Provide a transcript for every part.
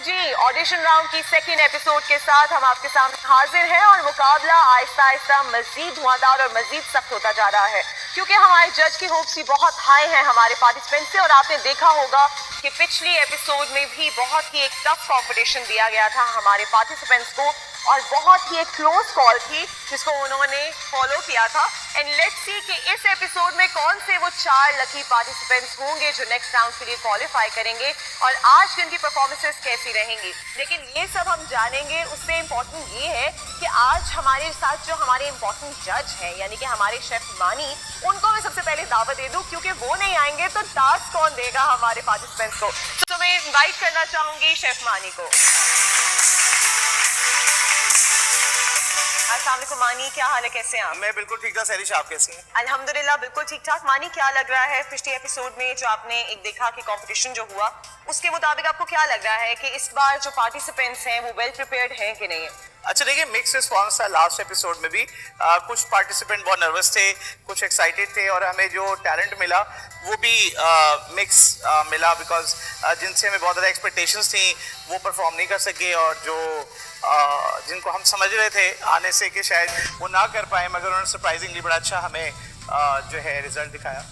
जी, audition round की second episode के साथ हम आपके सामने हाजिर हैं और मुकाबला आहिस्ता आहिस्ता मजीद धुआंधार और मजीद सख्त होता जा रहा है क्योंकि हमारे जज की होप्स भी बहुत हाई हैं हमारे पार्टिसिपेंट से। और आपने देखा होगा कि पिछली एपिसोड में भी बहुत ही एक टफ कंपटीशन दिया गया था हमारे पार्टिसिपेंट्स को और बहुत ही एक क्लोज कॉल थी जिसको उन्होंने फॉलो किया था। एंड लेट्स सी कि इस एपिसोड में कौन से वो 4 लकी पार्टिसिपेंट्स होंगे जो नेक्स्ट राउंड के लिए क्वालिफाई करेंगे और आज की उनकी परफॉर्मेंसेस कैसी रहेंगी। लेकिन ये सब हम जानेंगे, उससे इम्पोर्टेंट ये है कि आज हमारे साथ जो हमारे इम्पोर्टेंट जज हैं यानी कि हमारे शेफ मानी, उनको मैं सबसे पहले दावत दे दूं क्योंकि वो नहीं आएंगे तो टास्क कौन देगा हमारे पार्टिसिपेंट्स को। तो मैं इनवाइट करना चाहूंगी शेफ मानी को। अस्सलाम वालेकुम मानी, क्या हाल है, कैसे हैं आप? मैं बिल्कुल ठीक ठाक। सैरिश, आप कैसी हैं? अल्हम्दुलिल्लाह बिल्कुल ठीक ठाक। मानी, क्या लग रहा है पिछले एपिसोड में जो आपने एक देखा कि कंपटीशन जो हुआ उसके मुताबिक आपको क्या लग रहा है कि इस बार जो पार्टिसिपेंट्स हैं वो वेल प्रिपेयर्ड हैं कि नहीं है? अच्छा देखिए, मिक्स रिस्पॉन्स था लास्ट एपिसोड में भी। कुछ पार्टिसिपेंट बहुत नर्वस थे, कुछ एक्साइटेड थे और हमें जो टैलेंट मिला वो भी मिक्स मिला बिकॉज जिनसे हमें बहुत ज़्यादा एक्सपेक्टेशंस थी वो परफॉर्म नहीं कर सके और जो जिनको हम समझ रहे थे आने से कि शायद वो ना कर पाए मगर उन्होंने सरप्राइजिंगली बड़ा अच्छा हमें जो है रिजल्ट दिखाया।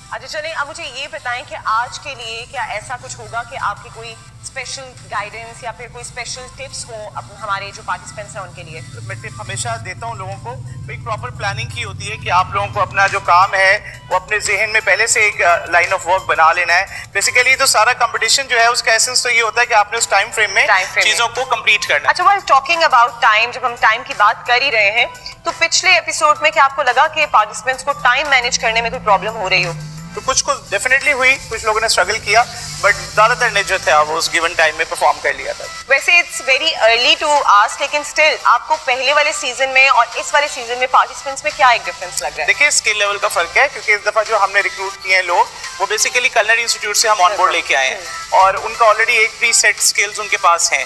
अच्छा चलिए, अब मुझे ये बताएं कि आज के लिए क्या ऐसा कुछ होगा कि आपकी कोई स्पेशल गाइडेंस या फिर कोई स्पेशल टिप्स हो हमारे जो पार्टिसिपेंट्स हैं उनके लिए? मैं टिप हमेशा देता हूँ लोगों को, एक प्रॉपर प्लानिंग की होती है कि आप लोगों को अपना जो काम है वो अपने जहन में पहले से एक लाइन ऑफ वर्क बना लेना है। बेसिकली तो सारा कंपटीशन जो है उसका एसेंस तो ये होता है कि आपने उस टाइम फ्रेम में चीजों को कंप्लीट करना है। अच्छा, व्हाइल टॉकिंग अबाउट टाइम, जब हम टाइम की बात कर ही रहे हैं तो पिछले एपिसोड में क्या आपको लगा कि पार्टिसिपेंट्स को टाइम मैनेज करने में कोई प्रॉब्लम हो रही हो? तो कुछ को डेफिनेटली हुई, कुछ लोगों ने स्ट्रगल किया बट ज्यादातर ने जो था वो उस गिवन टाइम में परफॉर्म कर लिया था। वैसे it's very early to ask, लेकिन स्टिल आपको पहले वाले सीजन में और इस वाले सीजन में पार्टिसिपेंट्स में क्या एक डिफरेंस लग रहा है? देखिए, स्किल लेवल का फर्क है क्योंकि इस दफा जो हमने रिक्रूट किए हैं लोग वो बेसिकली कलनरी इंस्टीट्यूट से हम ऑन बोर्ड लेके आए हैं और उनका ऑलरेडी एक प्री सेट स्किल्स उनके पास हैं।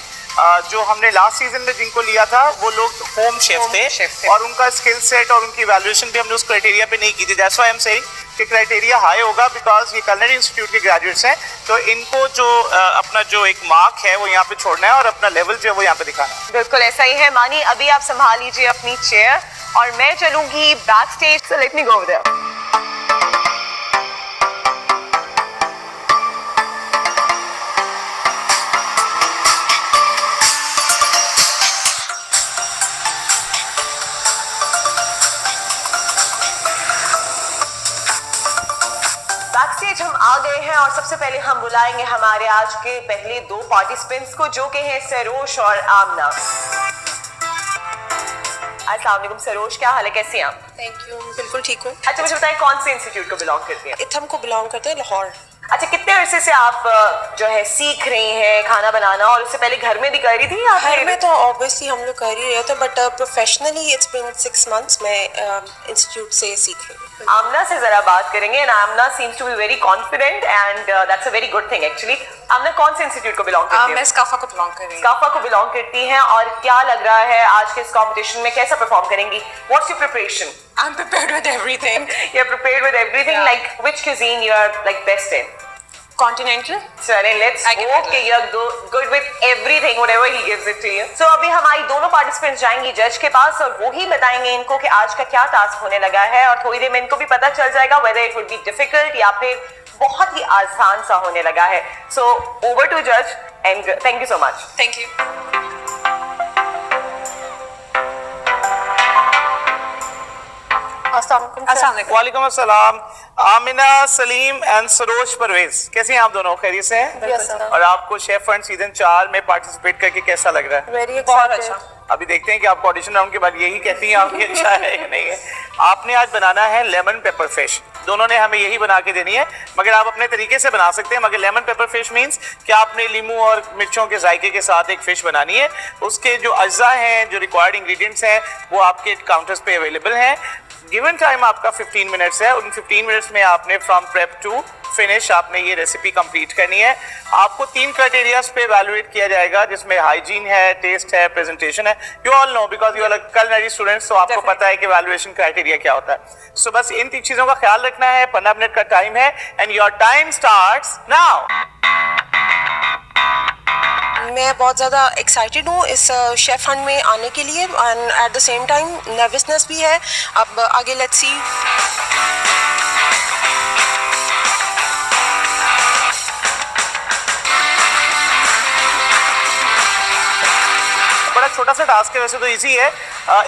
जो हमने लास्ट सीजन में जिनको लिया था वो लोग होम शेफ थे और उनका स्किल सेट और उनकी वैल्यूएशन भी हमने उस क्राइटेरिया पे नहीं की थी। That's why I am saying कि क्राइटेरिया हाई होगा बिकॉज ये कलनरी इंस्टीट्यूट के ग्रेजुएट्स हैं तो इनको जो अपना जो एक मार्क है वो यहाँ पे छोड़ना है और अपना लेवल जो है वो यहाँ पे दिखाना है। बिल्कुल ऐसा ही है मानी, अभी आप संभाल लीजिए अपनी चेयर और मैं चलूंगी backstage. So let me go there. हम आ गए हैं और सबसे पहले हम बुलाएंगे हमारे आज के पहले 2 पार्टिसिपेंट्स को जो कि हैं सरोश और आमना। अस्सलाम वालेकुम सरोश, क्या हाल है, कैसी हैं आप? थैंक यू, बिल्कुल ठीक हूँ। अच्छा मुझे बताएं कौन से इंस्टीट्यूट को बिलोंग करती हैं? इथम को बिलोंग करते हैं, लाहौर। अच्छा, कितने अरसे से आप जो है सीख रही हैं खाना बनाना और उससे पहले घर में भी कर रही थी या घर में? तो ऑब्वियसली हम लोग कर ही रहे थे but professionally it's been 6 months मैं इंस्टीट्यूट से सीख रही हूँ। आमना से जरा बात करेंगे and Amna seems to be very confident and that's a very good thing actually. Amna कौन से इंस्टीट्यूट को बिलोंग करती है? मैं स्काफा को बिलोंग कर रही हूँ। स्काफा को बिलोंग करती हैं और क्या लग रहा है आज के इस कंपटीशन में कैसा परफॉर्म करेंगी? What's your preparation? I'm prepared with everything. You're prepared with everything, Yeah. like which cuisine you're like best in? Continental. So let's I can hope handle कि you're good with everything, whatever he gives it to you. So अभी हमारी दोनों participants जाएंगी जज के पास और वो ही बताएंगे इनको कि आज का क्या टास्क होने लगा है और थोड़ी देर में इनको भी पता चल जाएगा whether it would be difficult या फिर बहुत ही आसान सा होने लगा है। So over to judge and thank you so much. Thank you. वालेकुम अस्सलाम। आमिना सलीम एंड सरोज परवेज, कैसी हैं आप दोनों? खैरियत से हैं? Yes, sir. और आपको शेफ फंड सीजन 4 में पार्टिसिपेट करके कैसा लग रहा है? Very बहुत अच्छा। अभी देखते हैं कि आपको ऑडिशन राउंड के बाद यही कहती हैं आपकी अच्छा है या नहीं है। आपने आज बनाना है लेमन पेपर फिश। दोनों ने हमें यही बना के देनी है मगर आप अपने तरीके से बना सकते हैं। मगर लेमन पेपर फिश मींस कि आपने लीमू और मिर्चों के जायके के साथ एक फिश बनानी है। उसके जो अज्जा हैं, जो रिक्वायर्ड इंग्रेडिएंट्स हैं वो आपके काउंटर्स पे अवेलेबल हैं। गिवन टाइम आपका 15 मिनट्स है। उन 15 मिनट्स में आपने फ्रॉम प्रेप टू फिनिश आपने ये रेसिपी कंप्लीट करनी है। आपको 3 क्राइटेरियाज पे एवेलुएट किया जाएगा जिसमें हाइजीन है, टेस्ट है, प्रेजेंटेशन है। You all know because you are culinary students, तो आपको पता है कि एवेलुएशन क्राइटेरिया क्या होता है। सो बस इन 3 चीजों का ख्याल रखना है। 15 मिनट का टाइम है and your time starts now. मैं बहुत ज़्यादा एक्साइटेड हूँ इस शेफ हंट में आने के लिए and at the same time nervousness भी है. अब आगे लेट्स सी. बड़ा छोटा सा टास्क है, वैसे तो इजी है.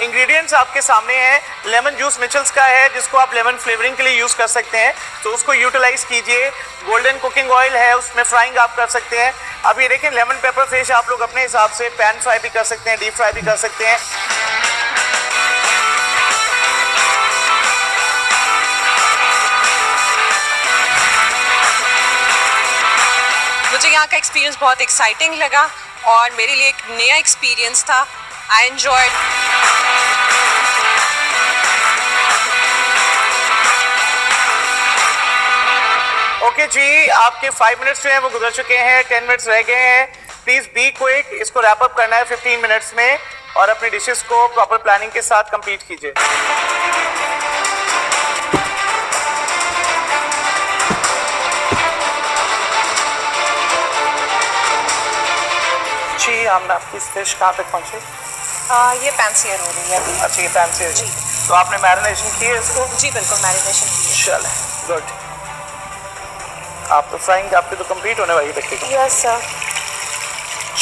इंग्रेडिएंट्स आपके सामने हैं. लेमन जूस मिचेल्स का है जिसको आप लेमन फ्लेवरिंग के लिए यूज़ कर सकते हैं, तो उसको यूटिलाइज कीजिए. गोल्डन कुकिंग ऑयल है, उसमें फ्राइंग आप कर सकते हैं. अब ये देखें लेमन पेपर फिश आप लोग अपने हिसाब से पैन फ्राई भी कर सकते हैं, डीप फ्राई भी कर सकते हैं. मुझे यहाँ का एक्सपीरियंस बहुत एक्साइटिंग लगा और मेरे लिए एक नया एक्सपीरियंस था. I enjoyed. ओके जी, आपके 5 मिनट्स जो हैं वो गुजर चुके हैं, 10 मिनट्स रह गए हैं. Please be quick. इसको रैप अप करना है 15 मिनट्स में और अपनी डिशेस को प्रॉपर प्लानिंग के साथ कंप्लीट कीजिए. जी, हमने आपकी फिश कहाँ तक पहुँची? ये पैंसियर हो रही है अभी. अच्छा, ये पैन से जी. तो आपने मैरिनेशन की है इसको? जी बिल्कुल मैरिनेशन की है. चलें, गुड. आप तो फ्राइंग आपकी तो कंप्लीट होने वाली है. Yes sir.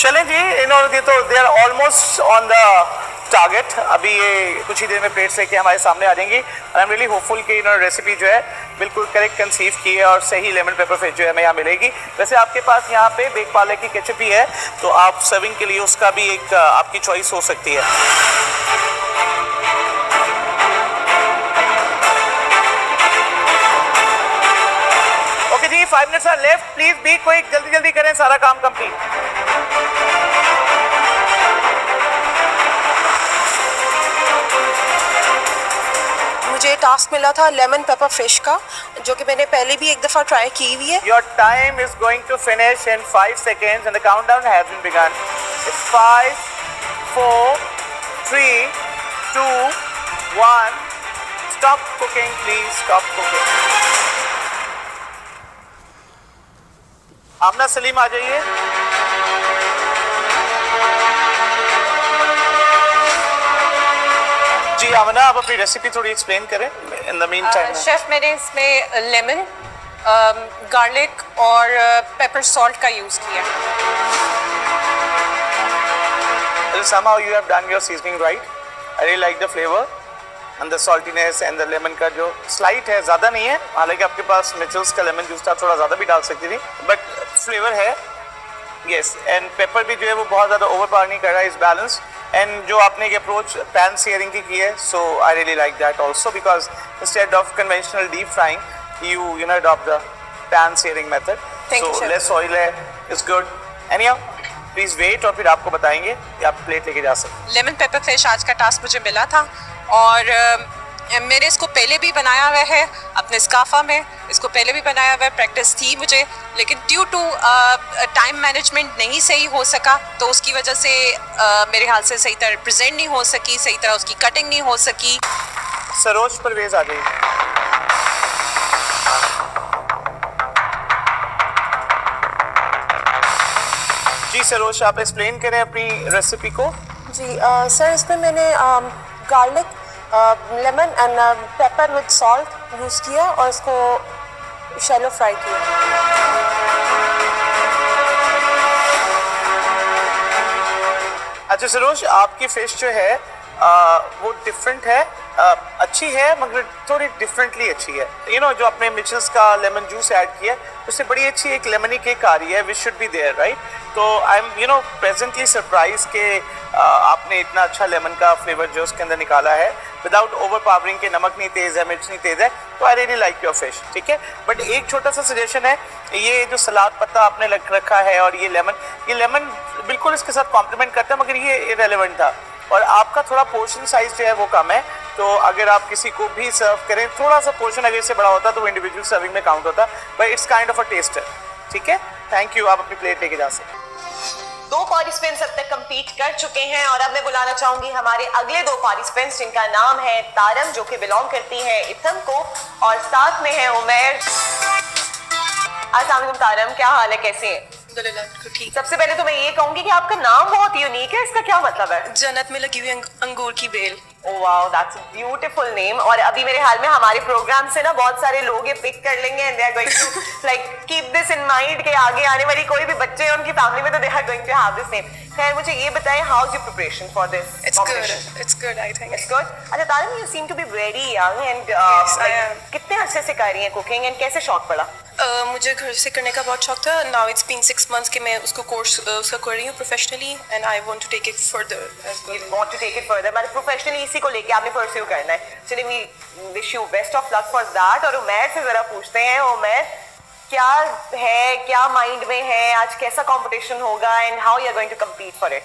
चलें जी, इन्होंने तो they are almost on the target. अभी ये कुछ ही देर में प्लेट्स लेके हमारे सामने आ जाएंगी. आई एम रियली होपफुल कि इन्होंने रेसिपी जो है बिल्कुल करेक्ट कंसीव की है और सही लेमन पेपर फिश जो है हमें यहाँ मिलेगी. वैसे आपके पास यहाँ पे बेक पार्ले की केचप भी है, तो आप सर्विंग के लिए उसका भी एक आपकी चॉइस हो सकती है. ओके जी, 5 minutes are left. Please be quick, जल्दी जल्दी करें, सारा काम कंप्लीट. मुझे टास्क मिला था लेमन पेपर फिश का, जो कि मैंने पहले भी एक दफ़ा ट्राई की हुई है. Your time is going to finish in 5 seconds and the countdown has been begun. It's 5, 4, 3, 2, 1. Stop cooking, please. Stop cooking. आमना सलीम आ जाइए. जी आमना, आप अपनी रेसिपी थोड़ी एक्सप्लेन करें. In the mean time chef मैंने इसमें लेमन, गार्लिक और पेपर सॉल्ट का use किया. somehow you have done your seasoning right. I really like the flavor and the saltiness and the lemon का जो slight है, ज़्यादा नहीं है. हालांकि आपके पास मिचेल्स का लेमन जूस था, थोड़ा ज़्यादा भी डाल सकती थी, बट फ्लेवर है. यस, एंड पेपर भी जो है वो बहुत ज़्यादा ओवरपावर नहीं कर रहा है, इज बैलेंस. एंड जो आपने एक अप्रोच पैन सीयरिंग की है, so I really like that also, because instead of conventional deep frying you know adopt the pan searing method. Thank you, so chef. less oil है, is good. anyhow please wait और फिर आपको बताएंगे कि आप plate लेके जा सकते हैं. लेमन पेपर फिश आज का टास्क मुझे मिला था और मैंने इसको पहले भी बनाया हुआ है अपने स्काफा में. इसको पहले भी बनाया हुआ है, प्रैक्टिस थी मुझे, लेकिन ड्यू टू टाइम मैनेजमेंट नहीं सही हो सका, तो उसकी वजह से मेरे ख्याल से सही तरह प्रेजेंट नहीं हो सकी, सही तरह उसकी कटिंग नहीं हो सकी. सरोज परवेज आ गई. जी सरोज, आप एक्सप्लेन करें अपनी रेसिपी को. जी सर, इसमें मैंने garlic, lemon and paper with salt use किया और इसको शैलो फ्राई किया. अच्छा सरोज, आपकी फिश जो है वो डिफरेंट है, अच्छी है मगर थोड़ी डिफरेंटली अच्छी है. यू नो जो आपने मिचेल्स का लेमन जूस ऐड किया, उससे बड़ी अच्छी एक लेमनी केक आ रही है, which should be there right. तो I am you know presently surprise के आपने इतना अच्छा लेमन का फ्लेवर जो उसके अंदर निकाला है विदाउट ओवर पावरिंग के. नमक नहीं तेज़ है, मिर्च नहीं तेज़ है, तो आई रियली लाइक योर फिश. ठीक है, बट एक छोटा सा सजेशन है, ये जो सलाद पत्ता आपने रखा है और ये लेमन बिल्कुल इसके साथ कॉम्प्लीमेंट करता है, मगर ये इरेलेवेंट था और आपका थोड़ा पोर्शन साइज जो है वो कम है. तो अगर आप किसी को भी सर्व करें, थोड़ा सा पोर्शन अगर इससे बड़ा होता तो वो इंडिविजुअल सर्विंग में काउंट होता, but it's kind of a tester. ठीक है, थैंक यू. आप अपनी प्लेट लेके जा सकते हैं. 2 पार्टिसिपेंट्स अब तक कंपीट कर चुके हैं और अब मैं बुलाना चाहूंगी हमारे अगले 2 पार्टिसिपेंट्स, जिनका नाम है तारम, जो कि बिलोंग करती है इथम को, और साथ में है उमैर. अस्सलाम वालेकुम तारम, क्या हाल है, कैसे हैं? अल्हम्दुलिल्लाह ठीक। सबसे पहले तो मैं ये कहूंगी कि आपका नाम बहुत यूनिक है, इसका क्या मतलब है? जन्नत में लगी हुई अंगूर की bell. Oh wow, that's a beautiful name. और अभी मेरे ख्याल में हमारे प्रोग्राम से ना बहुत सारे लोग ये पिक कर लेंगे and they are going to like keep this in mind कि आगे आने वाली कोई भी बच्चे हैं उनकी फैमिली में तो they are going to have this name. खैर मुझे ये बताएं, how's your preparation for this competition? It's good, I think. It's good. अच्छा तारम, you seem to be very young and Yes, I like, am. कितने अरसे से कर रही हैं कुकिंग एंड कैसे शौक पड़ा? मुझे घर से करने का बहुत शौक था। Now it's been 6 months कि मैं उसको कोर्स उसका कर रही हूँ professionally and I want to take it further as well. You want to take it further, मतलब प्रोफेशनली इसी को लेके आपने परस्यू करना है। चलिए we wish you best of luck for that। और उमैर से जरा पूछते हैं, उमैर क्या है, क्या माइंड में है, आज कैसा कंपटीशन होगा and how you are going to compete for it?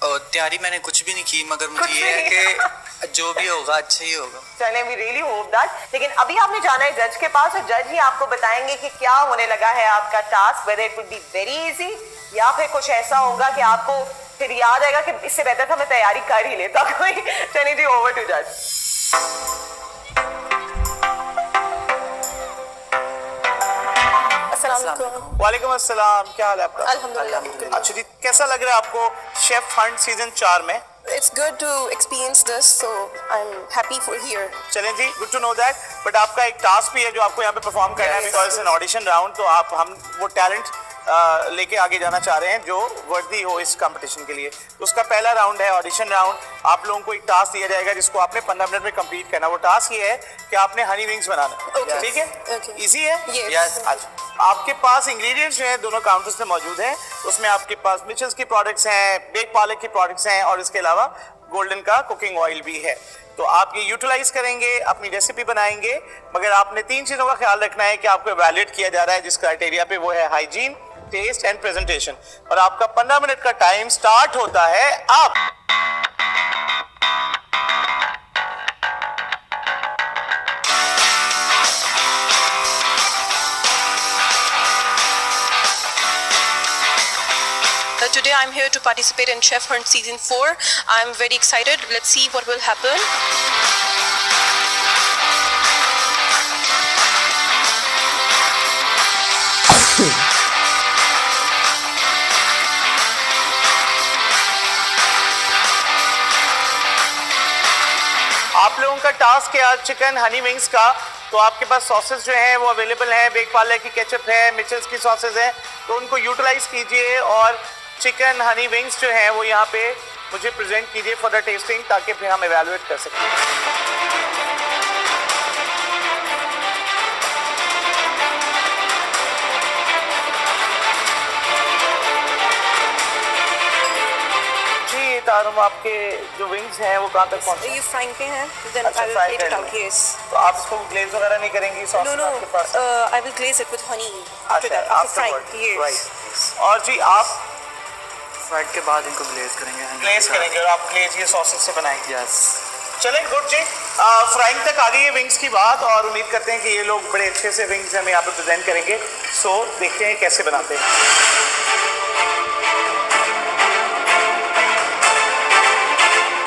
तैयारी मैंने कुछ भी नहीं की, मगर मुझे ये है कि जो भी होगा अच्छा ही होगा। चलें, वी रियली होप दैट। लेकिन अभी आपने जाना है जज के पास और जज ही आपको बताएंगे कि क्या होने लगा है आपका task, whether it would be very easy या फिर कुछ ऐसा होगा कि आपको फिर याद आएगा कि इससे बेहतर था मैं तैयारी कर ही लेता कोई। चलिए जी, ओवर टू जज। वालेकुम अस्सलाम, क्या हाल है आपका? अल्हम्दुलिल्लाह। अच्छा जी, कैसा लग रहा है आपको शेफ हंट सीजन 4 में? It's good to experience this, so I'm happy for here. चलें जी, good to know that. But आपका एक टास्क भी है जो आपको यहाँ पे परफॉर्म करना है, Yes. Because an audition round. तो आप हम वो टैलेंट लेके आगे जाना चाह रहे हैं जो वर्दी हो इस कंपटीशन के लिए। तो उसका पहला राउंड है ऑडिशन राउंड। आप लोगों को एक टास्क दिया जाएगा जिसको आपने 15 मिनट में कंप्लीट करना। वो टास्क ये है कि आपने हनी विंग्स बनाना है। Okay. ठीक है? Okay. इजी है? Yes. अच्छा, आपके पास इंग्रेडिएंट्स जो हैं दोनों काउंटर्स पे मौजूद हैं। उसमें आपके पास मिचेल्स की प्रोडक्ट्स हैं, बेक पालक की प्रोडक्ट्स हैं और इसके अलावा गोल्डन का कुकिंग ऑयल भी है। तो आप ये यूटिलाइज करेंगे, अपनी रेसिपी बनाएंगे, मगर आपने 3 चीज़ों का ख्याल रखना है कि आपको इवैल्यूएट किया जा रहा है जिस क्राइटेरिया पे, वो है हाइजीन, टेस्ट एंड प्रेजेंटेशन। और आपका 15 मिनट का टाइम स्टार्ट होता है अब। Today I'm here to participate in Chef Hunt Season 4. I'm very excited. Let's see what will happen. आप लोगों का टास्क है आज चिकन हनी विंग्स का। तो आपके पास सॉसेस जो हैं वो अवेलेबल हैं, बेक पालक की केचप है, मिचेल्स की सॉसेस हैं, तो उनको यूटिलाइज कीजिए और चिकन हनी विंग्स जो हैं वो यहाँ पे मुझे प्रेजेंट कीजिए फॉर द टेस्टिंग, ताकि फिर हम एवेलुएट कर सकें। जी तारुम, आपके जो विंग्स हैं वो कहाँ तक पहुँचे? ये फ्राइंग पे हैं. Then अच्छा, I will fry plate it कर out. लें। Yes. तो आप इसको ग्लेज वगैरह नहीं करेंगी सॉस No, में no. आपके पास? I will glaze it with honey after that. After frying. Yes. Right. और जी आप फ्राइड के बाद इनको ग्लेज करेंगे। ग्लेज करेंगे और आप ग्लेज ये सॉसेस से बनाएंगे। यस। चलें, गुड जी। फ्राइंग तक आ गई है विंग्स की बात और उम्मीद करते हैं कि ये लोग बड़े अच्छे से विंग्स हमें यहाँ पे प्रेजेंट करेंगे। सो देखते हैं कैसे बनाते हैं।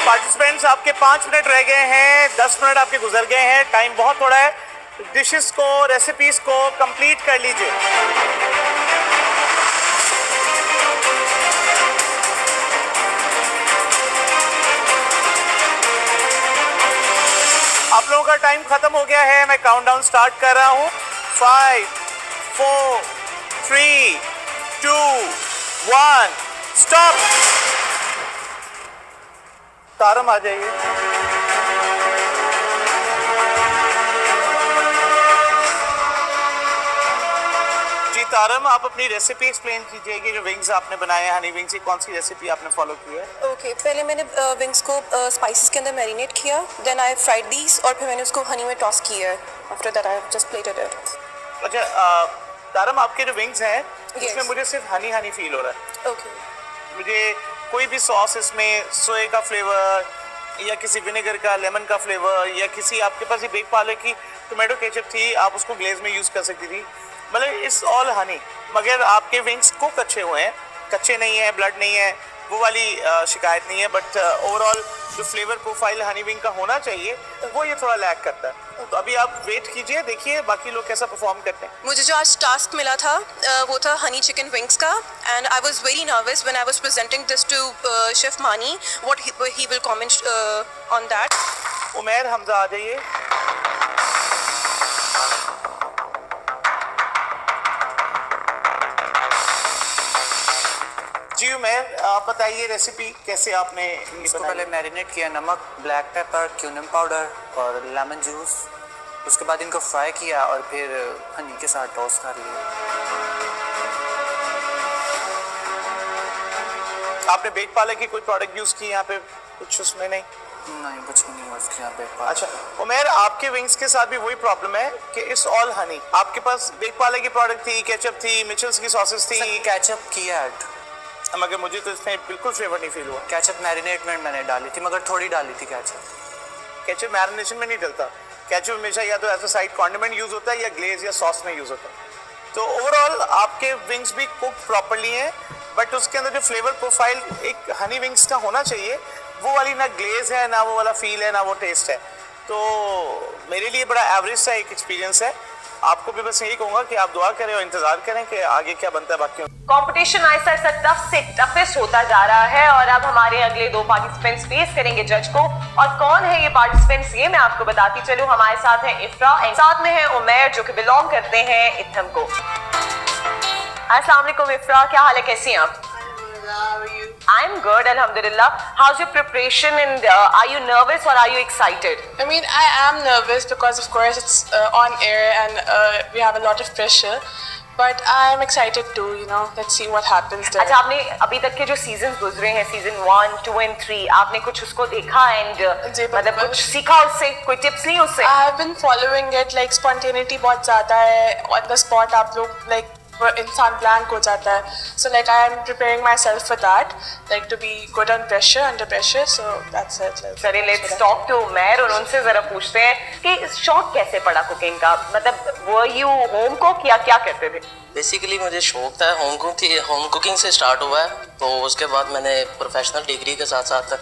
पार्टिसिपेंट्स, आपके 5 मिनट रह गए हैं, 10 मिनट आपके गुजर गए हैं, टाइम बहुत थोड़ा है। डिशेस को, रेसिपीज को कंप्लीट कर लीजिए। आप लोगों का टाइम खत्म हो गया है। मैं काउंटडाउन स्टार्ट कर रहा हूं। 5, 4, 3, 2, 1, स्टॉप। तारम आ जाइए। जी तारम, आप अपनी रेसिपी एक्सप्लेन कीजिए कि जो विंग्स आपने बनाए हैं हनी विंग्स, की कौन सी रेसिपी आपने फॉलो की है? Okay. पहले मैंने विंग्स को स्पाइसेस के अंदर मैरिनेट किया. Then I fried these और फिर मैंने उसको हनी में टॉस किया. After that I just plated it. अच्छा तारम, आपके जो विंग्स हैं इसमें मुझे सिर्फ हनी हनी फील हो रहा है। Okay. मुझे कोई भी सॉस इसमें सोए का फ्लेवर या किसी विनेगर का, लेमन का फ्लेवर, या किसी आपके पास ये बेक पालक की टोमेटो केचप थी, आप उसको ग्लेज में यूज़ कर सकती थी, मतलब इट्स ऑल हनी। मगर आपके विंग्स कुक अच्छे हुए हैं, कच्चे नहीं है, ब्लड नहीं है, वो वाली शिकायत नहीं है, बट ओवरऑल जो फ्लेवर प्रोफाइल हनी विंग का होना चाहिए वो ये थोड़ा लैक करता है। तो अभी आप वेट कीजिए, देखिए बाकी लोग कैसा परफॉर्म करते हैं। मुझे जो आज टास्क मिला था वो था हनी चिकन विंग्स का, and I was very nervous when I was presenting this to chef Mani what he will comment on that. Umair Hamza आ जाइए। जी उमैर, आप बताइए रेसिपी कैसे आपने इसको पहले मैरिनेट किया, नमक, ब्लैक पेपर, क्यूमिन पाउडर और लेमन जूस। उसके बाद इनको फ्राई किया और फिर हनी के साथ टोस्ट कर लिया। आपने बेक पार्लर की कोई प्रोडक्ट यूज की यहाँ पे? कुछ उसमें नहीं कुछ भी नहीं यूज किया बेक पार्लर। अच्छा उमैर, आपके विंग्स के साथ भी वही प्रॉब्लम है कि इट्स ऑल हनी। आपके पास बेक पार्लर की प्रोडक्ट थी, केचप थी, मिचेल्स की सॉसेस थी, केचप की ऐड, मगर मुझे तो इसमें बिल्कुल फ्लेवर नहीं फील हुआ। केचप मैरिनेट में मैंने डाली थी, मगर थोड़ी डाली थी केचप। केचप मैरिनेशन में नहीं डलता। केचप हमेशा या तो as a side condiment use होता है या ग्लेज या सॉस में यूज होता है। तो ओवरऑल आपके विंग्स भी कुक प्रॉपर्ली हैं, बट उसके अंदर जो फ्लेवर प्रोफाइल एक हनी विंग्स का होना चाहिए वो वाली ना ग्लेज है, ना वो वाला फील है, ना वो टेस्ट है। तो मेरे लिए बड़ा एवरेज सा एक एक्सपीरियंस है। आपको भी बस यही कहूँगा कि आप दुआ करें और इंतजार करें कि आगे क्या बनता है। बाकी कंपटीशन आहिस्ता आहिस्ता टफ से टफेस्ट होता जा रहा है और अब हमारे अगले दो पार्टिसिपेंट्स फेस करेंगे जज को। और कौन है ये पार्टिसिपेंट्स ये मैं आपको बताती चलूं। हमारे साथ है इफ्रा, साथ में है उमैर जो कि बिलोंग करते हैं इथम को। अस्सलाम वालेकुम इफ्रा, क्या हाल है, कैसी हैं आप? I'm good, alhamdulillah. How's your preparation and are you nervous or are you excited? I mean, I am nervous because, of course, it's on air and we have a lot of pressure. But I'm excited too, you know. Let's see what happens there. अच्छा, आपने अभी तक के जो season गुजरे हैं, season 1, 2 and 3, आपने कुछ उसको देखा एंड मतलब कुछ सीखा उससे, कोई टिप्स नहीं उससे? I have been following it, like spontaneity बहुत ज़्यादा है on the spot. आप लोग like इंसान ब्लैंक हो जाता है, so like I am preparing myself for that, like to be good under pressure, so that's it. चलिए लेट्स टॉक टू उमैर और उनसे जरा पूछते हैं कि शौक कैसे पड़ा कुकिंग का, मतलब वर यू होम कुक या क्या करते थे? बेसिकली मुझे शौक था होम कुकिंग से स्टार्ट हुआ है। तो उसके बाद मैंने प्रोफेशनल डिग्री के साथ साथ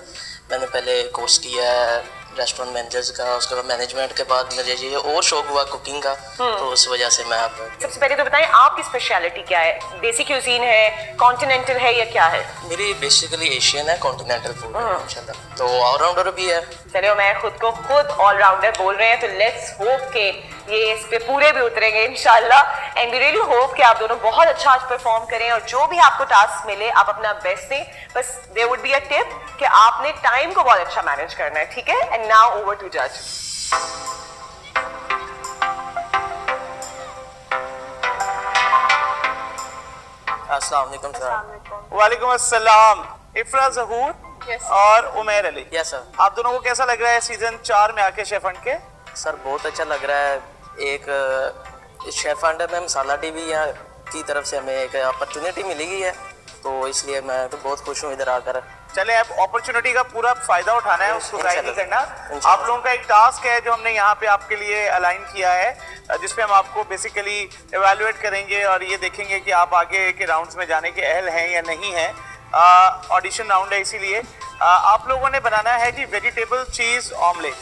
मैंने पहले कोर्स किया है रेस्टोरेंट मैनेजर्स का, उसके बाद मैनेजमेंट के बाद मुझे ये और शौक हुआ कुकिंग का, तो उस वजह से मैं अब। सबसे पहले तो बताएं आपकी स्पेशलिटी क्या है? देसी क्यूजीन है, कॉन्टिनेंटल है या क्या है? मेरी बेसिकली एशियन है, कॉन्टिनेंटल फूड है इंशाल्लाह, तो ऑलराउंडर भी है। चलो मैं खुद ऑलराउंडर बोल रहे हैं, तो लेट्स होप के ये इस पे पूरे भी उतरेंगे इंशाल्लाह एंड वी रियली होप कि आप दोनों बहुत अच्छा आज परफॉर्म करें और जो भी आपको टास्क मिले आप अपना बेस्ट दें। बस there would be a tip कि आपने टाइम को बहुत अच्छा मैनेज करना है, ठीक है? एंड नाउ ओवर टू जज। अस्सलाम वालेकुम सर। वालेकुम अस्सलाम। इफ्रा ज़हूर और उमैर अली। Yes sir. आप दोनों को कैसा लग रहा है सीजन 4 में आके शेफ फंड के? सर बहुत अच्छा लग रहा है। एक शेफ अंडर में मसाला टीवी की तरफ से हमें एक अपॉर्चुनिटी मिली गई है, तो इसलिए मैं तो बहुत खुश हूँ इधर आकर। चले अब अपॉर्चुनिटी का पूरा फायदा उठाना है, उसको जाहिर नहीं करना। आप लोगों का एक टास्क है जो हमने यहाँ पे आपके लिए अलाइन किया है, जिसपे हम आपको बेसिकली एवेलुएट करेंगे और ये देखेंगे कि आप आगे के राउंड्स में जाने के अहल हैं या नहीं हैं। ऑडिशन राउंड है, इसीलिए आप लोगों ने बनाना है जी वेजिटेबल चीज ऑमलेट।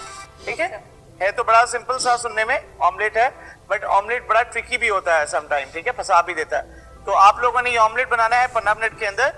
ठीक है तो बड़ा सिंपल सा सुनने में ऑमलेट है, बट ऑमलेट बड़ा ट्रिकी भी होता है समटाइम, ठीक है, फंसा भी देता है। तो आप लोगों ने ये ऑमलेट बनाना है 15 मिनट के अंदर।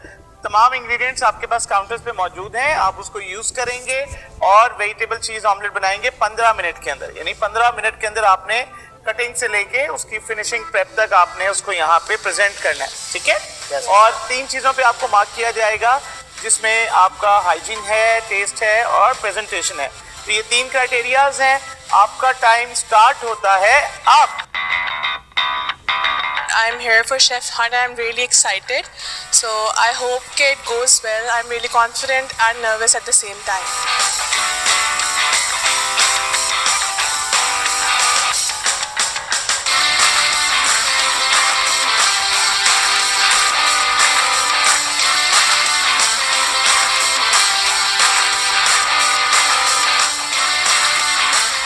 तमाम इंग्रेडिएंट्स आपके पास काउंटर्स पे मौजूद हैं, आप उसको यूज करेंगे और वेजिटेबल चीज ऑमलेट बनाएंगे 15 मिनट के अंदर। यानी 15 मिनट के अंदर आपने कटिंग से लेके उसकी फिनिशिंग प्रेप तक आपने उसको यहाँ पे प्रेजेंट करना है, ठीक है। और 3 चीजों पे आपको मार्क किया जाएगा, जिसमें आपका हाइजीन है, टेस्ट है और प्रेजेंटेशन है। तो ये 3 क्राइटेरियाज हैं। आपका टाइम स्टार्ट होता है अब। I'm here for Chef Hunt. I'm really excited, so I hope it goes well. I'm really confident and nervous at the same time.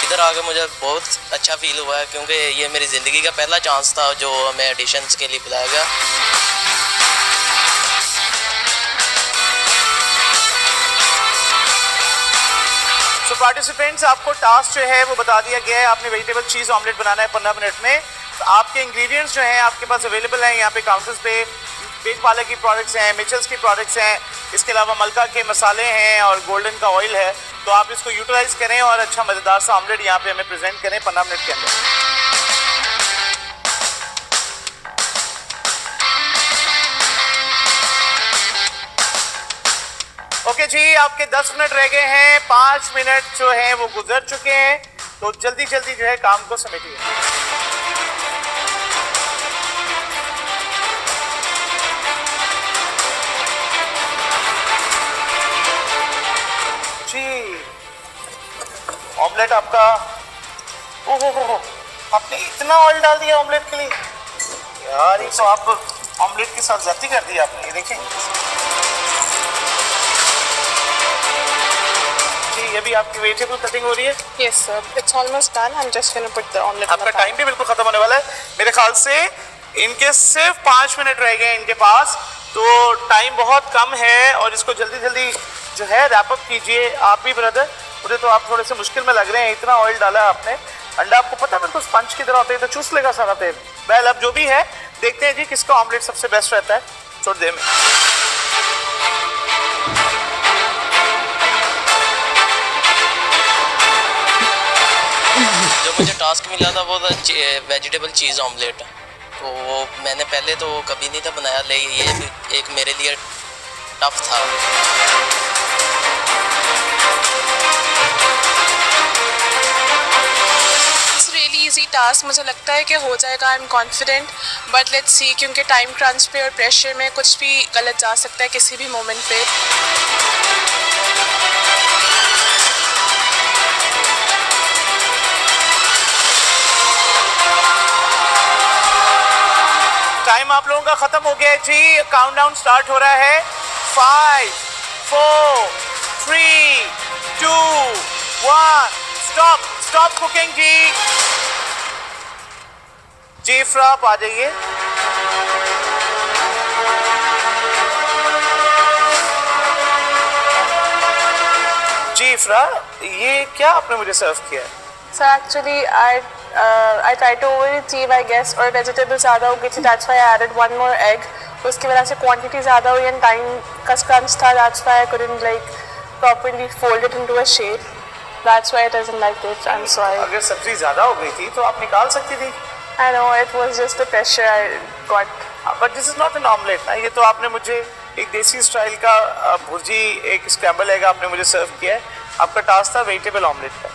इधर आके मुझे बहुत अच्छा फील हुआ है, क्योंकि ये मेरी ज़िंदगी का पहला चांस था जो हमें ऑडिशंस के लिए बुलाया गया। पार्टिसिपेंट्स, आपको टास्क जो है वो बता दिया गया है, आपने वेजिटेबल चीज़ ऑमलेट बनाना है 15 मिनट में। तो आपके इंग्रेडिएंट्स जो हैं आपके पास अवेलेबल हैं यहाँ पे काउंटर्स पे। बेक पार्लर की प्रोडक्ट्स हैं, मिचल्स की प्रोडक्ट्स हैं, इसके अलावा मलका के मसाले हैं और गोल्डन का ऑयल है। तो आप इसको यूटिलाइज करें और अच्छा मज़ेदार सा ऑमलेट यहाँ पे हमें प्रेजेंट करें 15 मिनट के अंदर। ओके जी, आपके 10 मिनट रह गए हैं, 5 मिनट जो हैं वो गुजर चुके हैं, तो जल्दी जल्दी जो है काम को समेटिए। जी, ऑमलेट आपका, ओहो, आपने इतना ऑयल डाल दिया ऑमलेट के लिए यार, ये तो आप ऑमलेट के साथ ज्यादती कर दी आपने। ये देखें जी, अभी आपकी वेजिटेबल कटिंग हो रही है। Yes, sir. It's almost done. I'm just gonna put the omelette. आपका टाइम भी बिल्कुल खत्म होने वाला है। मेरे ख्याल से इनके सिर्फ 5 मिनट रह गए इनके पास, तो टाइम बहुत कम है और इसको जल्दी जल्दी जो है रैप अप कीजिए। आप भी ब्रदर, मुझे तो आप थोड़े से मुश्किल में लग रहे हैं, इतना ऑयल डाला है आपने। अंडा आपको पता है बिल्कुल स्पंज की तरह होता है, तो चूस लेगा सारा तेल। वेल, अब जो भी है देखते हैं जी किसका ऑमलेट सबसे बेस्ट रहता है थोड़ी देर में। जो मुझे टास्क मिला था वो था वेजिटेबल चीज़ ऑमलेट। तो वो मैंने पहले तो कभी नहीं था बनाया, लेकिन ये भी एक मेरे लिए टफ था। It's really easy task. मुझे लगता है कि हो जाएगा। I'm confident. But let's see, क्योंकि टाइम क्रंच पे और प्रेशर में कुछ भी गलत जा सकता है किसी भी मोमेंट पे। टाइम आप लोगों का खत्म हो गया है जी, काउंटडाउन स्टार्ट हो रहा है। 5, 4, 3, 2, 1, स्टॉप। स्टॉप कुकिंग जी। जी इफ्रा, आप आ जाइए। जी इफ्रा, ये क्या आपने मुझे सर्व किया है? So actually, I tried to overachieve, I guess, और वेजिटेबल ज़्यादा हो गई थी, that's why I added one more egg. तो उसकी वजह से क्वांटिटी ज़्यादा हुई and टाइम का crunch था, that's why I couldn't like properly fold it into a shape. That's why it isn't like this. I'm sorry. अगर सब्जी ज्यादा हो गई थी तो आप निकाल सकती थी। I know it was just the pressure I got. But this is not an omelette ना, ये तो आपने मुझे एक देसी स्टाइल का भुर्जी, एक स्क्रैम्बल एग आपने मुझे सर्व किया है। आपका टास्क था वेजिटेबल ऑमलेट का,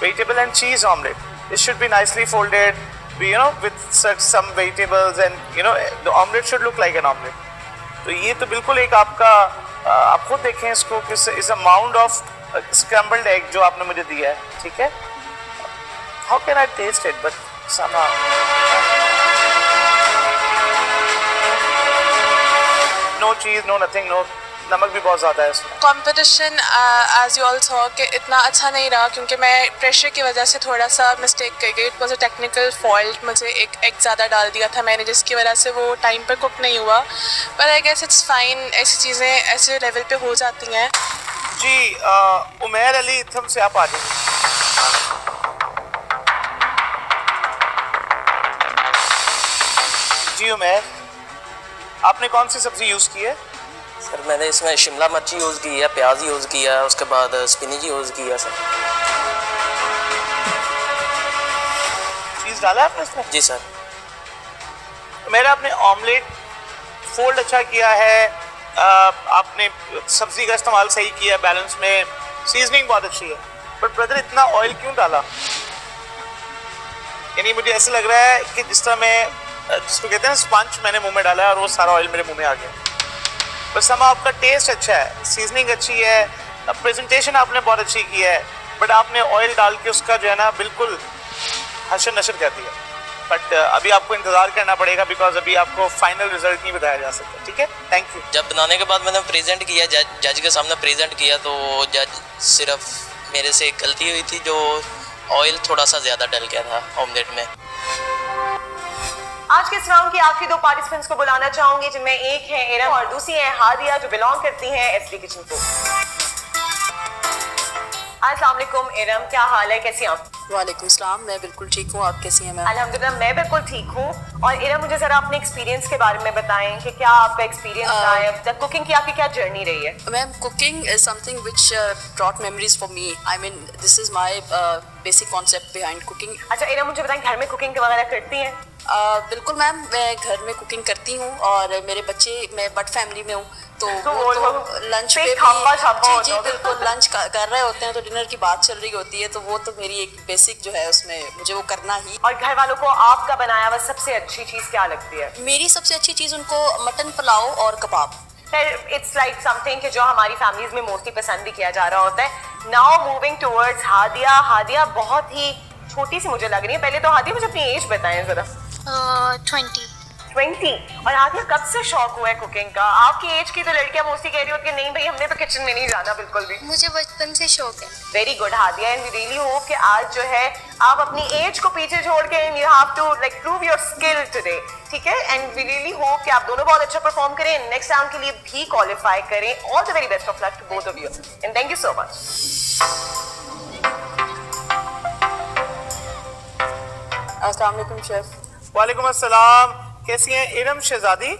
वेजिटेबल एंड चीज omelette. It should be nicely folded, with some vegetables, and the omelette should look like an omelette. तो ये तो बिल्कुल एक आपका, आप खुद देखें इसको, is a mound of scrambled egg जो आपने मुझे दिया है, ठीक है? How can I taste it? But somehow. No cheese, no nothing, no. नमक भी बहुत ज़्यादा है इसमें। Competition as you all saw कि इतना अच्छा नहीं रहा, क्योंकि मैं प्रेशर की वजह से थोड़ा सा मिस्टेक कर गई। It was a technical fault, मुझे एक एग ज़्यादा डाल दिया था मैंने, जिसकी वजह से वो टाइम पर कुक नहीं हुआ। पर आई गेस इट्स फाइन, ऐसी चीज़ें ऐसे लेवल पे हो जाती हैं। जी उमैर अली इथम से आप आ जाइए। जी उमैर, आपने कौन सी सब्जी यूज़ की है? सर मैंने इसमें शिमला मिर्च यूज़ की है, प्याज यूज़ किया है, उसके बाद स्पिनच यूज़ किया सर। चीज़ डाला आपने इसमें? जी सर। मेरा आपने ऑमलेट फोल्ड अच्छा किया है, आपने सब्जी का इस्तेमाल सही किया, बैलेंस में सीजनिंग बहुत अच्छी है। बट ब्रदर इतना ऑयल क्यों डाला? यानी मुझे ऐसा लग रहा है कि जिस तरह मैं, जिसको कहते हैं स्पंज, मैंने मुंह में डाला है और वो सारा ऑयल मेरे मुंह में आ गया। बस हम, आपका टेस्ट अच्छा है, सीजनिंग अच्छी है, प्रेजेंटेशन आपने बहुत अच्छी की है, बट आपने ऑयल डाल के उसका जो है ना बिल्कुल हशर नशर कर दिया। बट अभी आपको इंतज़ार करना पड़ेगा, बिकॉज अभी आपको फाइनल रिजल्ट नहीं बताया जा सकता, ठीक है? Thank you. जब बनाने के बाद मैंने प्रेजेंट किया, जज के सामने प्रेजेंट किया, तो जज सिर्फ मेरे से एक गलती हुई थी, जो ऑयल थोड़ा सा ज़्यादा डल गया था ऑमलेट में। आज के इस राउंड की आखिरी दो पार्टिसिपेंट्स को बुलाना चाहूंगी, जिनमें एक है इरम और दूसरी है हादिया, जो बिलोंग करती हैं एसली किचन को। अस्सलाम वालेकुम इरम, क्या हाल है, कैसी हैं आप? वालेकुम सलाम, मैं बिल्कुल ठीक हूँ। आप कैसी हैं मैम? अल्हम्दुलिल्लाह मैं बिल्कुल ठीक हूँ। और इरम, मुझे जरा अपने एक्सपीरियंस के बारे में बताएं कि क्या आपका एक्सपीरियंस रहा है अब तक, कुकिंग की आपकी क्या जर्नी रही है? Ma'am, cooking is something which brought memories for me. I mean this is my basic concept behind cooking. अच्छा इरम, मुझे बताएं घर में कुकिंग वगैरह करती हैं? बिल्कुल मैम, मैं घर में कुकिंग करती हूँ और मेरे बच्चे, मैं बट फैमिली में हूँ तो वो लंच पे भी जी बिल्कुल लंच कर रहे होते हैं तो डिनर की बात चल रही होती है, तो वो तो मेरी एक बेसिक जो है उसमें मुझे वो करना ही। और घर वालों को आपका बनाया हुआ सबसे अच्छी चीज़ क्या लगती है? मेरी सबसे अच्छी चीज़ उनको मटन पुलाव और कबाब। इट्स लाइक समथिंग कि जो हमारी फैमिलीज में मोस्टली पसंद भी किया जा रहा होता है। Now moving towards Hadiya. Hadiya बहुत ही छोटी सी मुझे लग रही है। पहले तो हादिया मुझे अपनी एज बताएं जरा। 20। और हादिया कब से शौक हुआ है कुकिंग का? आपकी एज की तो लड़कियां मोस्टली कह रही होती है नहीं भाई हमने तो किचन में नहीं जाना बिल्कुल भी। मुझे बचपन से शौक है। Very good Hadiya, and we really hope कि आज जो है आप अपनी एज को पीछे छोड़ के you have to like prove your skill today, ठीक है? एंड वी रियली होप कि आप दोनों बहुत अच्छा परफॉर्म करें, नेक्स्ट राउंड के लिए भी क्वालिफाई करें। All the very best of luck to both of you and thank you so much. अस्सलाम वालेकुम शेफ। वालेकुम अस्सलाम, कैसी हैं इरम शहजादी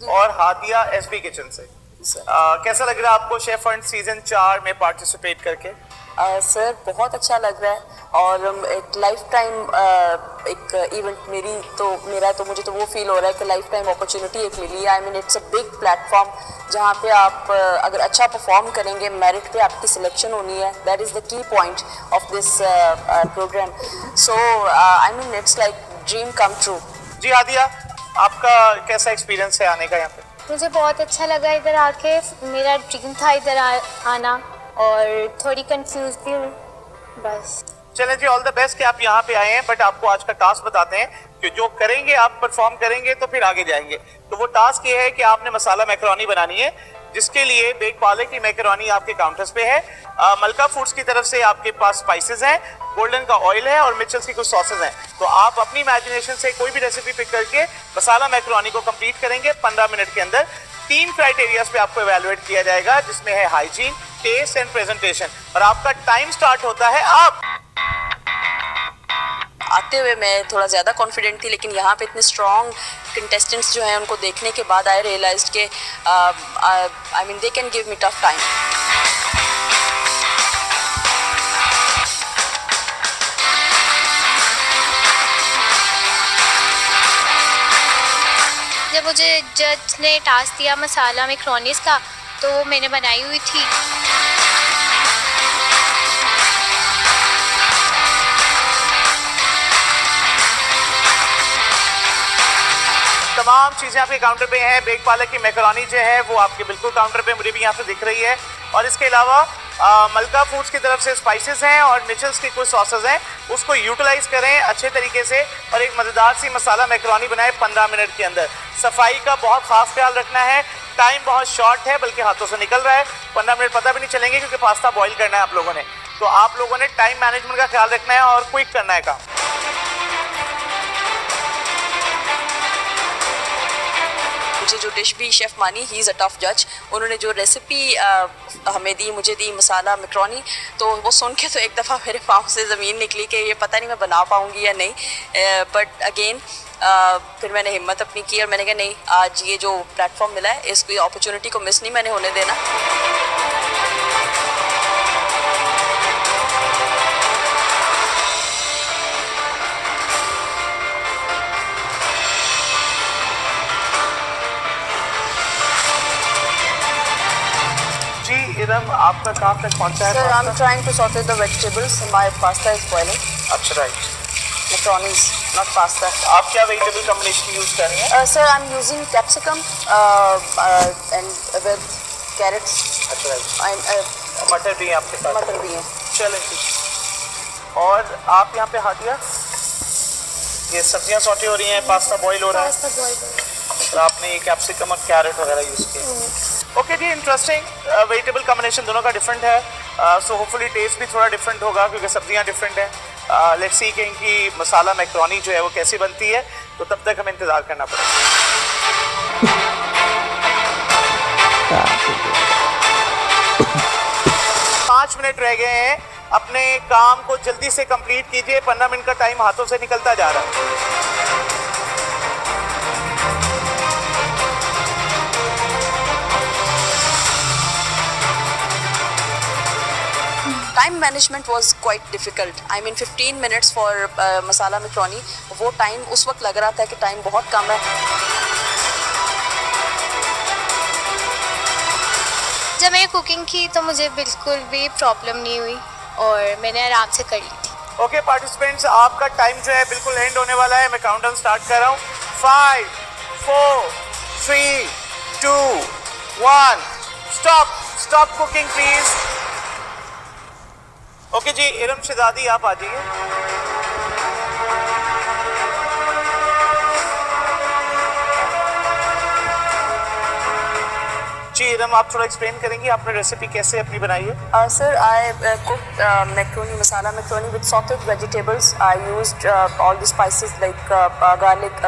और हादिया एसबी किचन से? कैसा लग रहा है आपको शेफ फंड सीजन 4 में पार्टिसिपेट करके? सर बहुत अच्छा लग रहा है और एक लाइफ टाइम एक इवेंट मेरा तो मुझे तो वो फील हो रहा है कि लाइफ टाइम अपॉर्चुनिटी एक मिली है। आई mean it's a big platform जहाँ पे आप अगर अच्छा परफॉर्म करेंगे मेरिट पे आपकी सिलेक्शन होनी है। That is the key point of this programme. So I mean it's like dream come true. जी हादिया, आपका कैसा एक्सपीरियंस है आने का यहाँ पे? मुझे बहुत अच्छा लगा इधर आके। मेरा ड्रीम था इधर आना और थोड़ी कंफ्यूज भी हूँ बस। चलें जी, ऑल द बेस्ट कि आप यहाँ पे आए हैं। बट आपको आज का टास्क बताते हैं कि जो करेंगे आप परफॉर्म करेंगे तो फिर आगे जाएंगे। तो वो टास्क ये है कि आपने मसाला मैकरोनी बनानी है, जिसके लिए बेक पाले की मैकरोनी आपके काउंटर्स पे है। मलका फूड्स की तरफ से आपके पास स्पाइसेस हैं, गोल्डन का ऑयल है और मिचल्स की कुछ सॉसेस हैं। तो आप अपनी इमेजिनेशन से कोई भी रेसिपी पिक करके मसाला मैकरोनी को कंप्लीट करेंगे 15 मिनट के अंदर। 3 क्राइटेरियाज पे आपको एवेलुएट किया जाएगा, जिसमें है हाइजीन, टेस्ट एंड प्रेजेंटेशन। और आपका टाइम स्टार्ट होता है अब। आते हुए मैं थोड़ा ज़्यादा कॉन्फिडेंट थी, लेकिन यहाँ पे इतने स्ट्रॉन्ग कंटेस्टेंट्स जो हैं उनको देखने के बाद आई रियलाइज्ड के I mean they can give me tough time. जब मुझे जज ने टास्क दिया मसाला मैक्रोनीस का तो वो मैंने बनाई हुई थी। तमाम चीज़ें आपके काउंटर पे हैं। बेक पालक की मैकरोनी जो है वो आपके बिल्कुल काउंटर पे मुझे भी यहाँ से दिख रही है। और इसके अलावा मलका फूड्स की तरफ से स्पाइसेस हैं और मिचल्स की कुछ सॉसेस हैं, उसको यूटिलाइज करें अच्छे तरीके से और एक मज़ेदार सी मसाला मैकरोनी बनाएं 15 मिनट के अंदर। सफाई का बहुत खास ख्याल रखना है। टाइम बहुत शॉर्ट है, बल्कि हाथों से निकल रहा है। 15 मिनट पता भी नहीं चलेंगे क्योंकि पास्ता बॉईल करना है आप लोगों ने। तो आप लोगों ने टाइम मैनेजमेंट का ख्याल रखना है और क्विक करना है काम। मुझे जो डिश भी शेफ़ मानी, ही इज़ अ टफ जज। उन्होंने जो रेसिपी हमें दी, मुझे दी मसाला मैकरोनी, तो वो सुन के तो एक दफ़ा मेरे पाँव से ज़मीन निकली कि ये पता नहीं मैं बना पाऊँगी या नहीं। बट अगेन फिर मैंने हिम्मत अपनी की और मैंने कहा नहीं, आज ये जो प्लेटफॉर्म मिला है इसकी अपॉर्चुनिटी को मिस नहीं मैंने होने देना। इरम, आपका काम तक पहुंचा है? Sir, I'm trying to saute the vegetables. My pasta is boiling. अच्छा, राइट। Macaronis, not pasta. आप क्या वेजिटेबल कॉम्बिनेशन यूज कर रही हैं? Sir, I'm using capsicum and with carrots. अच्छा, राइट। I'm मटर भी है आपके पास? मटर भी है। चलें ठीक। और आप यहाँ पे हादिया, ये सब्जियाँ सौटे हो रही हैं, पास्ता बॉईल हो रहा है। पास्ता बॉईल हो रहा है। और आपने ये कैप्सिकम और कैरेट वगैरह यूज़ किए। ओके जी, इंटरेस्टिंग। वेजिटेबल कॉम्बिनेशन दोनों का डिफरेंट है, सो होपफुली टेस्ट भी थोड़ा डिफरेंट होगा क्योंकि सब्जियां डिफरेंट हैं। लेट्स सी कि इनकी मसाला मैकरोनी जो है वो कैसी बनती है, तो तब तक हमें इंतज़ार करना पड़ेगा। 5 मिनट रह गए हैं अपने काम को जल्दी से कंप्लीट कीजिए, 15 मिनट का टाइम हाथों से निकलता जा रहा है। Time management was quite difficult. I mean 15 minutes for masala macaroni. वो टाइम उस वक्त लग रहा था कि टाइम बहुत कम है। जब मैंने कुकिंग की तो मुझे बिल्कुल भी प्रॉब्लम नहीं हुई और मैंने आराम से कर ली थी। ओके पार्टिसिपेंट्स, आपका टाइम जो है बिल्कुल एंड होने वाला है। मैं काउंटडाउन स्टार्ट कर रहा हूँ। 5, 4, 3, 2, 1, स्टॉप कुकिंग प्लीज। ओके जी, इरम शहजादी आप आ जाइए। जी इरम, आप थोड़ा एक्सप्लेन करेंगी आपने रेसिपी कैसे अपनी बनाई है? Sir, I cooked macaroni, masala macaroni with sauteed vegetables. I used all the spices like garlic.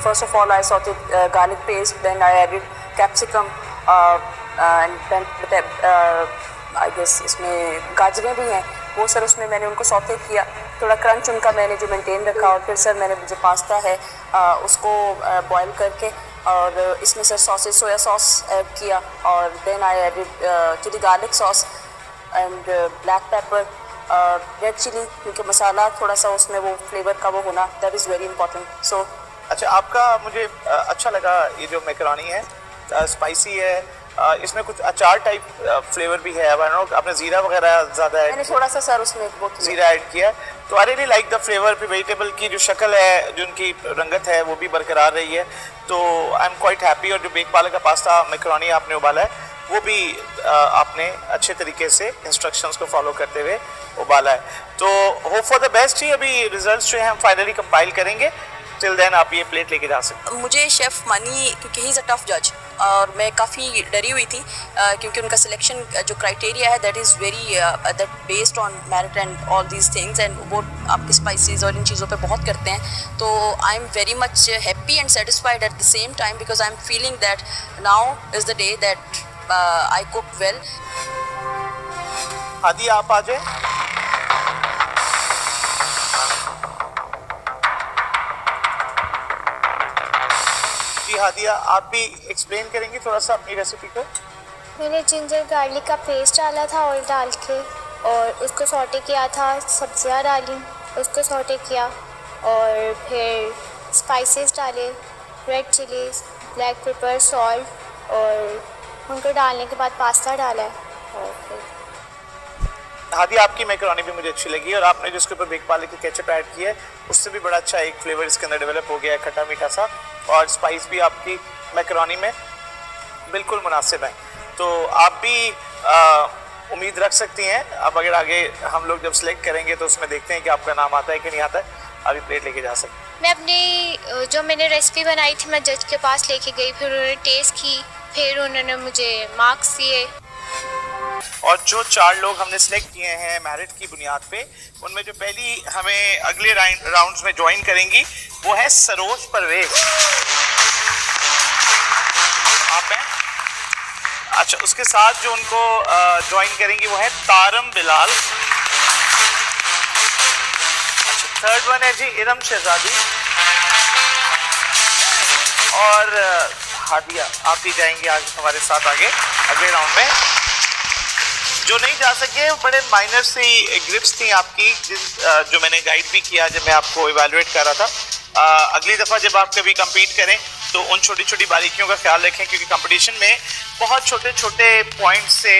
First of all, I sauteed garlic paste. Then I added capsicum and then I guess इसमें गाजरें भी हैं, वो sir उसमें मैंने उनको saute किया, थोड़ा crunch उनका मैंने जो मेंटेन रखा। और फिर सर मैंने जो पास्ता है उसको बॉयल करके और इसमें sir sausage soya sauce add किया और then I added chili garlic sauce and black pepper, red chili, क्योंकि मसाला थोड़ा सा उसमें वो फ्लेवर का वो होना, दैट इज़ वेरी इंपॉर्टेंट। सो अच्छा, आपका मुझे अच्छा लगा ये जो मैकरोनी है, स्पाइसी है, इसमें कुछ अचार टाइप फ्लेवर भी है। आपने जीरा वगैरह ज़्यादा ऐड, मैंने थोड़ा सा सर उसमें वो जीरा ऐड किया, तो आई रियली लाइक द फ्लेवर। फिर वेजिटेबल की जो शक्ल है, जो उनकी रंगत है, वो भी बरकरार रही है, तो आई एम क्वाइट हैप्पी। और जो बेक पालक का पास्ता मैकरोनी आपने उबाला है, वो भी आपने अच्छे तरीके से इंस्ट्रक्शंस को फॉलो करते हुए उबाला है। तो होप फॉर द बेस्ट ही। अभी रिजल्ट्स जो हैं हम फाइनली कंपाइल करेंगे, टिल देन आप ये प्लेट लेके जा सकते हैं। मुझे शेफ़ मानी, क्योंकि ही इज़ अ टफ जज, और मैं काफ़ी डरी हुई थी क्योंकि उनका सिलेक्शन जो क्राइटेरिया है that is very that based on merit and all these things, and वो आपके स्पाइसेस और इन चीज़ों पे बहुत करते हैं। तो I am very much happy and satisfied at the same time because I am feeling that now is the day that I cook well. आदि आप आ जाए। हादिया, आप भी एक्सप्लेन करेंगी थोड़ा सा अपनी रेसिपी को? मैंने जिंजर गार्लिक का पेस्ट डाला था ऑयल डाल के और उसको सौटे किया था, सब्जियां डाली, उसको सौटे किया और फिर स्पाइसेस डाले, red chillies, black pepper, salt, और उनको डालने के बाद पास्ता डाला है। और फिर हादी, आपकी मैकरोनी भी मुझे अच्छी लगी, और आपने जिसके ऊपर बेक पालक की केचप ऐड की है उससे भी बड़ा अच्छा एक फ्लेवर इसके अंदर डेवलप हो गया है, खट्टा मीठा सा, और स्पाइस भी आपकी मैकरोनी में बिल्कुल मुनासिब है। तो आप भी उम्मीद रख सकती हैं। अब अगर आगे हम लोग जब सिलेक्ट करेंगे तो उसमें देखते हैं कि आपका नाम आता है कि नहीं आता है। अभी प्लेट लेके जा सकते हैं। मैं अपनी जो मैंने रेसिपी बनाई थी मैं जज के पास लेके गई, फिर उन्होंने टेस्ट की, फिर उन्होंने मुझे मार्क्स दिए। और जो 4 लोग हमने सिलेक्ट किए हैं मेरिट की बुनियाद पे, उनमें जो पहली हमें अगले राउंड्स में ज्वाइन करेंगी वो है सरोज परवेज। आप हैं? अच्छा, उसके साथ जो उनको ज्वाइन करेंगी वो है तारम बिलाल। अच्छा, थर्ड वन है जी इरम शहजादी। और हादिया, आप भी जाएंगे आज हमारे साथ आगे अगले राउंड में। जो नहीं जा सके बड़े माइनर सी ग्रिप्स थी आपकी, जो मैंने गाइड भी किया जब मैं आपको इवैल्यूएट कर रहा था। अगली दफ़ा जब आप कभी कम्पीट करें तो उन छोटी छोटी बारीकियों का ख्याल रखें, क्योंकि कंपटीशन में बहुत छोटे छोटे पॉइंट्स से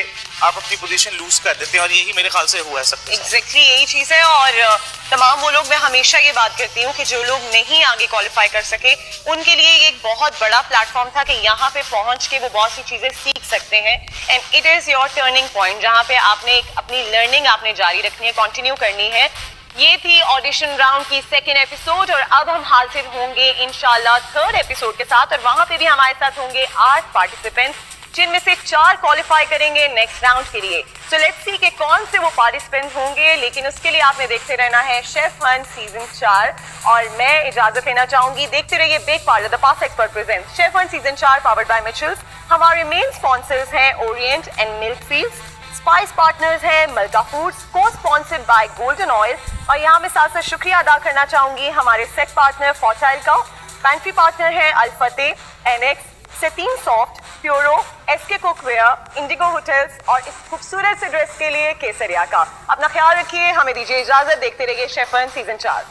आप अपनी पोजीशन लूज कर देते हैं, और यही मेरे ख्याल से हुआ है सब। एग्जैक्टली यही चीज़ है। और तमाम वो लोग, मैं हमेशा ये बात करती हूँ कि जो लोग नहीं आगे क्वालिफाई कर सके उनके लिए ये एक बहुत बड़ा प्लेटफॉर्म था कि यहाँ पे पहुँच के वो बहुत सी चीज़ें सीख सकते हैं। And it is your turning point, जहाँ पे आपने अपनी लर्निंग आपने जारी रखनी है, कंटिन्यू करनी है। ये थी ऑडिशन राउंड की 2nd एपिसोड, और अब हम हाजिर होंगे इंशाल्लाह 3rd एपिसोड के साथ, और वहां पे भी हमारे साथ होंगे 8 पार्टिसिपेंट्स, जिनमें से 4 क्वालिफाई करेंगे नेक्स्ट राउंड के लिए। सो लेट्स सी कि कौन से वो पार्टिसिपेंट्स होंगे, लेकिन उसके लिए आपने देखते रहना है शेफ हंट सीजन 4, और मैं इजाजत लेना चाहूंगी। देखते रहिए Bake Parlor, the pass expert present chef hunt season 4 powered by Mitchell's. हमारे मेन स्पॉन्सर्स हैं Orient and Milk Seeds, spice partners हैं मलका फूड्स, को स्पॉन्सर्ड बाय गोल्डन ऑयल। और यहाँ मैं साथ साथ शुक्रिया अदा करना चाहूंगी हमारे सेट पार्टनर फॉर्टाइल का। पैंट्री पार्टनर है अल्फते, एनएक्स, सेटीन सॉफ्ट, प्योरो, एसके कुकवेयर, इंडिगो होटल्स और इस खूबसूरत से ड्रेस के लिए केसरिया का। अपना ख्याल रखिए, हमें दीजिए इजाजत। देखते रहिए शेफन सीजन 4।